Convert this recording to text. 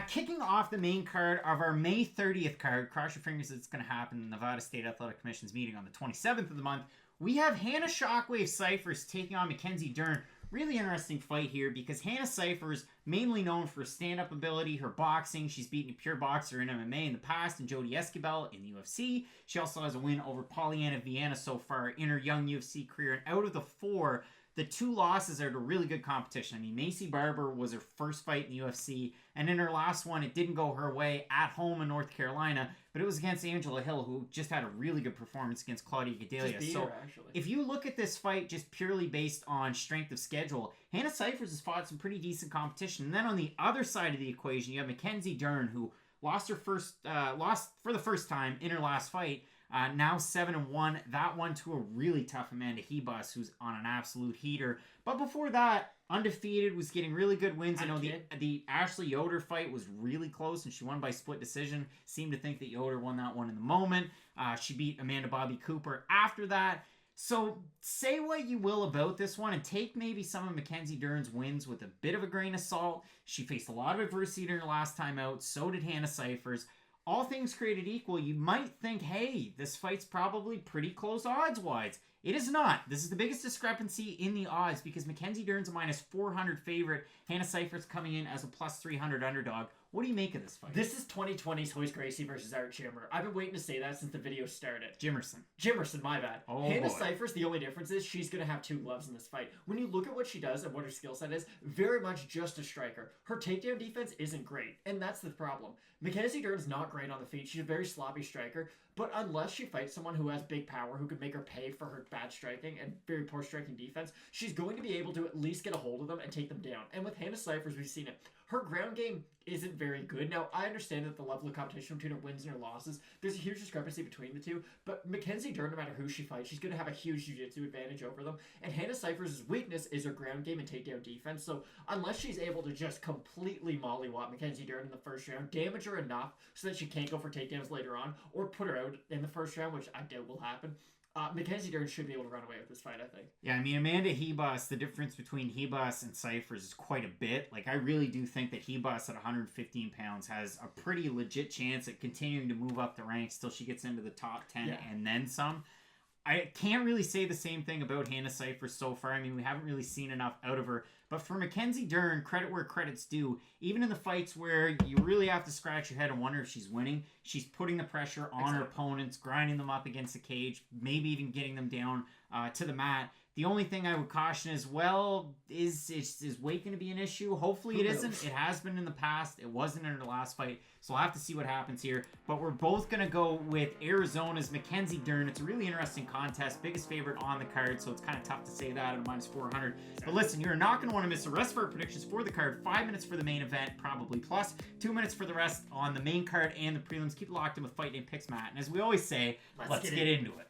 kicking off the main card of our May 30th card, cross your fingers it's going to happen in the Nevada State Athletic Commission's meeting on the 27th of the month. We have Hannah Shockwave Cifers taking on Mackenzie Dern. Really interesting fight here because Hannah Cifers, mainly known for stand-up ability, her boxing. She's beaten a pure boxer in MMA in the past and Jody Esquibel in the UFC. She also has a win over Pollyanna Vienna so far in her young UFC career. And out of the 4, the 2 losses are to really good competition. I mean, Macy Barber was her first fight in the UFC, and in her last one, it didn't go her way at home in North Carolina, but it was against Angela Hill, who just had a really good performance against Claudia Gadelia. So if you look at this fight just purely based on strength of schedule, Hannah Cifers has fought some pretty decent competition. And then on the other side of the equation, you have Mackenzie Dern, who lost for the first time in her last fight. Now 7-1. That one to a really tough Amanda Hebus, who's on an absolute heater. But before that, undefeated, was getting really good wins. I know the Ashley Yoder fight was really close, and she won by split decision. Seemed to think that Yoder won that one in the moment. She beat Amanda Bobby Cooper after that. So say what you will about this one and take maybe some of Mackenzie Dern's wins with a bit of a grain of salt. She faced a lot of adversity in her last time out. So did Hannah Cifers. All things created equal, you might think, hey, this fight's probably pretty close odds-wise. It is not. This is the biggest discrepancy in the odds because Mackenzie Dern's a minus 400 favorite. Hannah Cifers coming in as a plus 300 underdog. What do you make of this fight? This is 2020's Hoist Gracie versus Art Jimmer. I've been waiting to say that since the video started. Jimerson, my bad. Oh, Hannah Cifers, the only difference is she's going to have 2 gloves in this fight. When you look at what she does and what her skill set is, very much just a striker. Her takedown defense isn't great, and that's the problem. Mackenzie Dern's not great on the feet. She's a very sloppy striker, but unless she fights someone who has big power, who can make her pay for her bad striking and very poor striking defense, she's going to be able to at least get a hold of them and take them down. And with Hannah Cifers, we've seen it. Her ground game isn't very good. Now, I understand that the level of competition between her wins and her losses, there's a huge discrepancy between the two, but Mackenzie Dern, no matter who she fights, she's going to have a huge jiu-jitsu advantage over them, and Hannah Cifers' weakness is her ground game and takedown defense, so unless she's able to just completely mollywop Mackenzie Dern in the first round, damage her enough so that she can't go for takedowns later on, or put her out in the first round, which I doubt will happen, Mackenzie Dern should be able to run away with this fight, I think. Yeah, I mean, Amanda Hebus, the difference between Hebus and Cifers is quite a bit. Like, I really do think that Hebus at 115 pounds has a pretty legit chance at continuing to move up the ranks till she gets into the top 10 and then some. I can't really say the same thing about Hannah Cifers so far. I mean, we haven't really seen enough out of her. But for Mackenzie Dern, credit where credit's due. Even in the fights where you really have to scratch your head and wonder if she's winning, she's putting the pressure on her opponents, grinding them up against the cage, maybe even getting them down to the mat. The only thing I would caution as well is weight going to be an issue? Hopefully it isn't. It has been in the past. It wasn't in her last fight. So we'll have to see what happens here. But we're both going to go with Arizona's Mackenzie Dern. It's a really interesting contest. Biggest favorite on the card. So it's kind of tough to say that at minus 400. But listen, you're not going to want to miss the rest of our predictions for the card. 5 minutes for the main event, probably plus. 2 minutes for the rest on the main card and the prelims. Keep it locked in with Fight Night Picks, Matt. And as we always say, let's get into it.